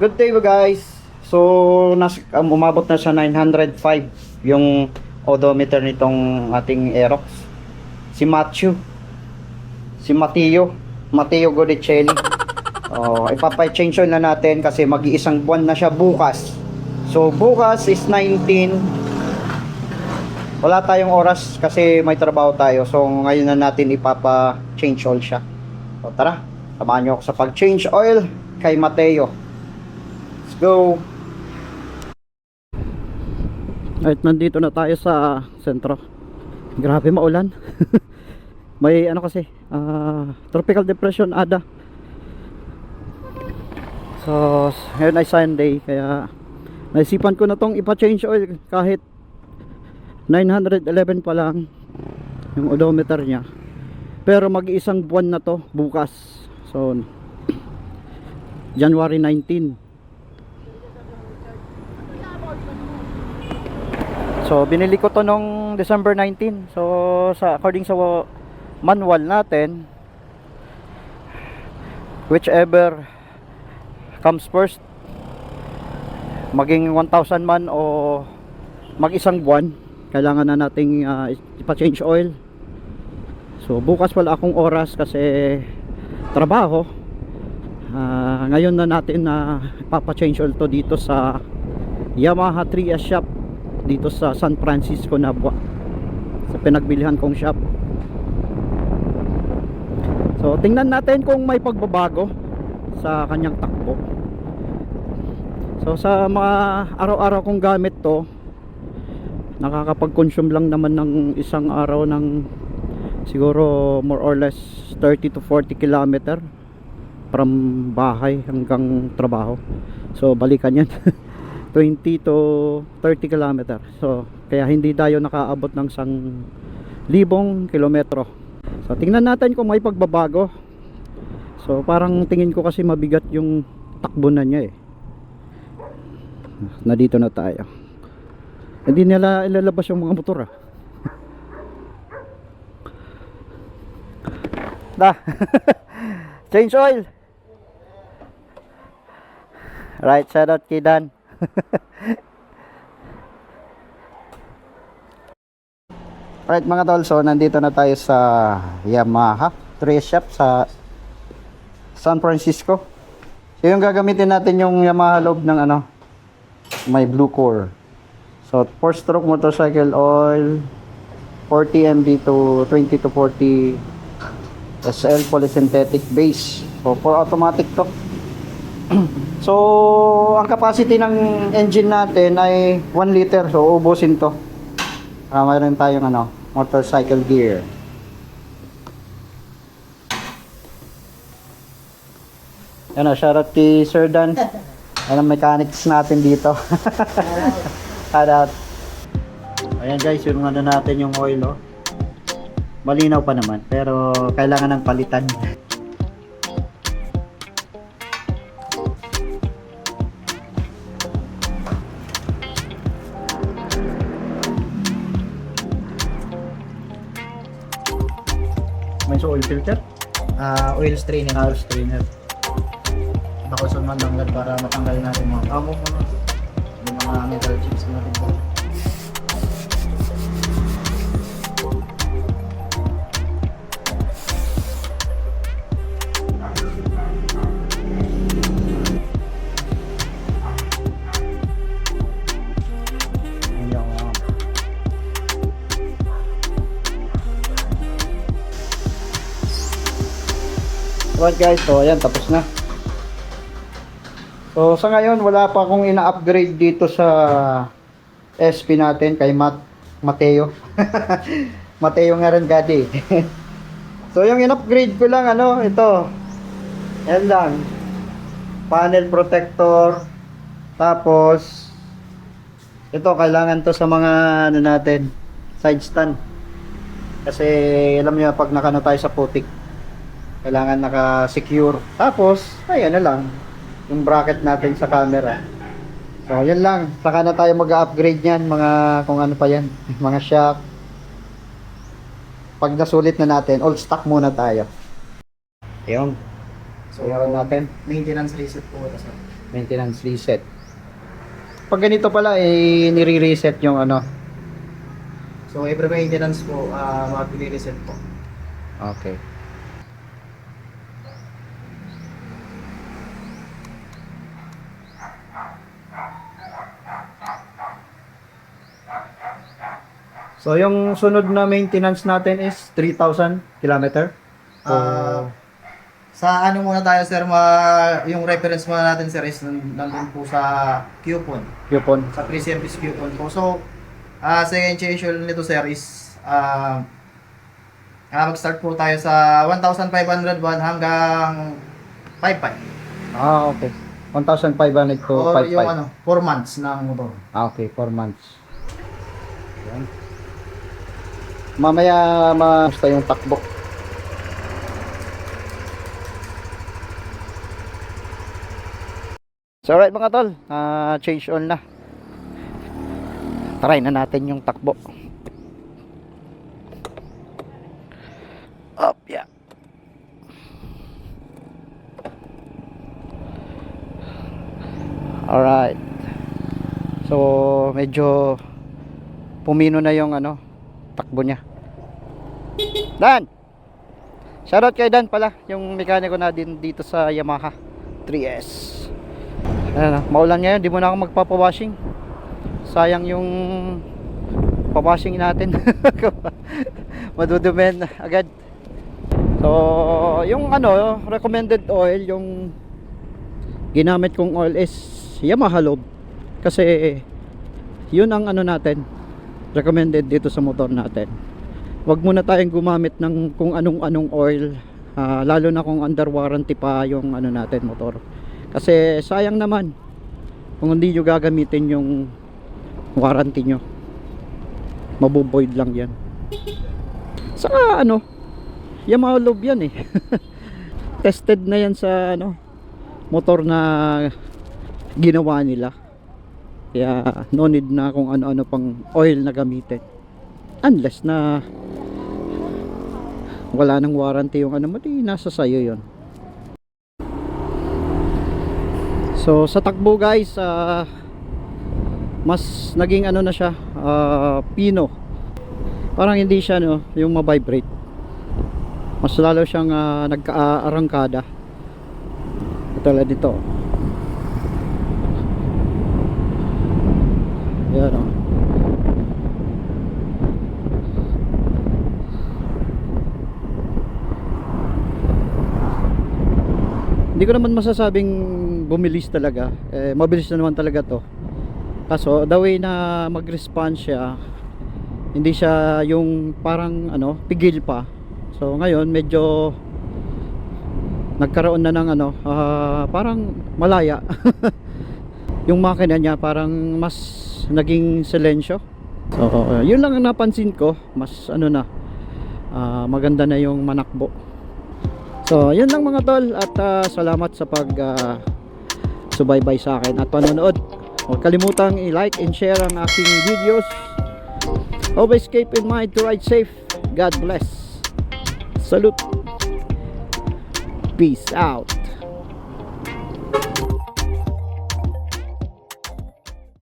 Good day guys. So umabot na sa 905 yung odometer nitong ating Aerox. Si Matteo Godicelli. Ipapa-change oil na natin kasi mag-iisang buwan na siya bukas. So bukas is 19. Wala tayong oras kasi may trabaho tayo. So ngayon na natin ipapa-change oil siya. So tara, samahan niyo ako sa pag-change oil kay Matteo. Go. At nandito na tayo sa sentro. Grabe maulan. May ano kasi tropical depression ada. So ngayon ay Sunday, kaya naisipan ko na tong ipa-change oil kahit 911 pa lang yung odometer niya. Pero mag-iisang buwan na to bukas. So January 19. So binili ko to nung December 19. So according sa manual natin, whichever comes first, maging 1,000 man o mag-isang buwan, kailangan na nating ipa-change oil. So bukas wala akong oras kasi trabaho. Ngayon na natin ipapa-change oil to dito sa Yamaha 3S shop dito sa San Francisco, Nabua, sa pinagbilihan kong shop. So tingnan natin kung may pagbabago sa kanyang takbo. So sa mga araw-araw kong gamit to, nakakapag-consume lang naman ng isang araw ng siguro more or less 30 to 40 kilometer from bahay hanggang trabaho. So balikan yan 20 to 30 kilometer. So kaya hindi tayo nakaabot ng 1,000 kilometro. So tingnan natin kung may pagbabago. So parang tingin ko kasi mabigat yung takbo na niya na dito na tayo. Hindi nila ilalabas yung mga motor Da. Change oil. Right, shout out kay Dan. Right mga tol, so nandito na tayo sa Yamaha 3S shop sa San Francisco. So yung gagamitin natin yung Yamaha loob ng may blue core. So 4-stroke motorcycle oil, 40 mb to 20 to 40 SL polysynthetic base. So for automatic to. So ang capacity ng engine natin ay 1 liter. So ubusin to. Mayroon tayong motorcycle gear. Yan shoutout kay Sir Dan. Yan ang mechanics natin dito. Shoutout. Ayan guys, yung natin yung oil malinaw pa naman pero kailangan ng palitan. May oil filter? Oil strainer. Oil strainer. Bakusan man lang para matanggal natin mga amo mo yung mga metal chips natin. Right guys, so ayan, tapos na. So sa ngayon wala pa akong ina-upgrade dito sa SP natin kay Matteo. Matteo nga rin gadi. So yung in-upgrade ko lang ito. Yan lang. Panel protector. Tapos ito kailangan to sa mga natin, side stand. Kasi alam niyo pag nakano tayo sa putik, kailangan naka-secure. Tapos, ayan na lang yung bracket natin sa camera. So, yan lang. Saka na tayo mag-upgrade niyan, mga kung ano pa yan, mga shock. Pag nasulit na natin, all stock muna tayo. Ayun. So, yun natin. Maintenance reset po ito sir. Maintenance reset. Pag ganito pala, nire-reset yung ano. So every maintenance po, mag-reset po. Okay. So yung sunod na maintenance natin is 3,000 kilometer. Ah, sa ano muna tayo sir, yung reference muna natin sir is nandun po sa coupon. Coupon. Sa pre-service coupon po. So, second schedule nito sir is mag-start po tayo sa 1,501 hanggang 5,500. Okay. 1,500 to O yung 5,500. 4 months ng motor. Okay, 4 months. Yan. Mamaya mamusta yung takbo. So alright mga tol, change on na. Try na natin yung takbo. Up, yeah. Alright. So medyo pumino na yung ano, takbo niya. Dan! Shoutout kay Dan pala, yung mekaniko na din dito sa Yamaha 3S. Ayan, maulan ngayon, di mo na ako magpapawashing. Sayang yung pawashing natin. Madudumen agad. So, yung ano, recommended oil, yung ginamit kong oil is Yamaha Lobe. Kasi yun ang ano natin, recommended dito sa motor natin. Wag muna tayong gumamit ng kung anong oil, lalo na kung under warranty pa yung ano natin motor. Kasi sayang naman kung hindi nyo gagamitin yung warranty nyo, mabuboid lang yan. Saka ano, Yamaha Lobe yan eh. Tested na yan sa ano, motor na ginawa nila. Kaya no need na kung ano-ano pang oil na gamitin. Unless na wala nang warranty yung ano mo, di nasa sayo yon. So sa takbo guys, mas naging ano na siya, pino. Parang hindi siya no, yung ma-vibrate. Mas lalo siyang nagka-arangkada. Tulad dito. Yan o. Hindi ko naman masasabing bumilis talaga. Mabilis na naman talaga to. Kaso the way na mag-respond siya, hindi siya yung parang ano, pigil pa. So ngayon medyo nagkaroon na ng ano, parang malaya. Yung makina niya parang mas naging silensyo. So yun lang ang napansin ko, mas ano na, maganda na yung manakbo. So yun lang mga tol, at salamat sa pag subaybay sa akin at panonood. Huwag kalimutang i-like and share ang aking videos. Always keep in mind to ride safe. God bless. Salute. Peace out.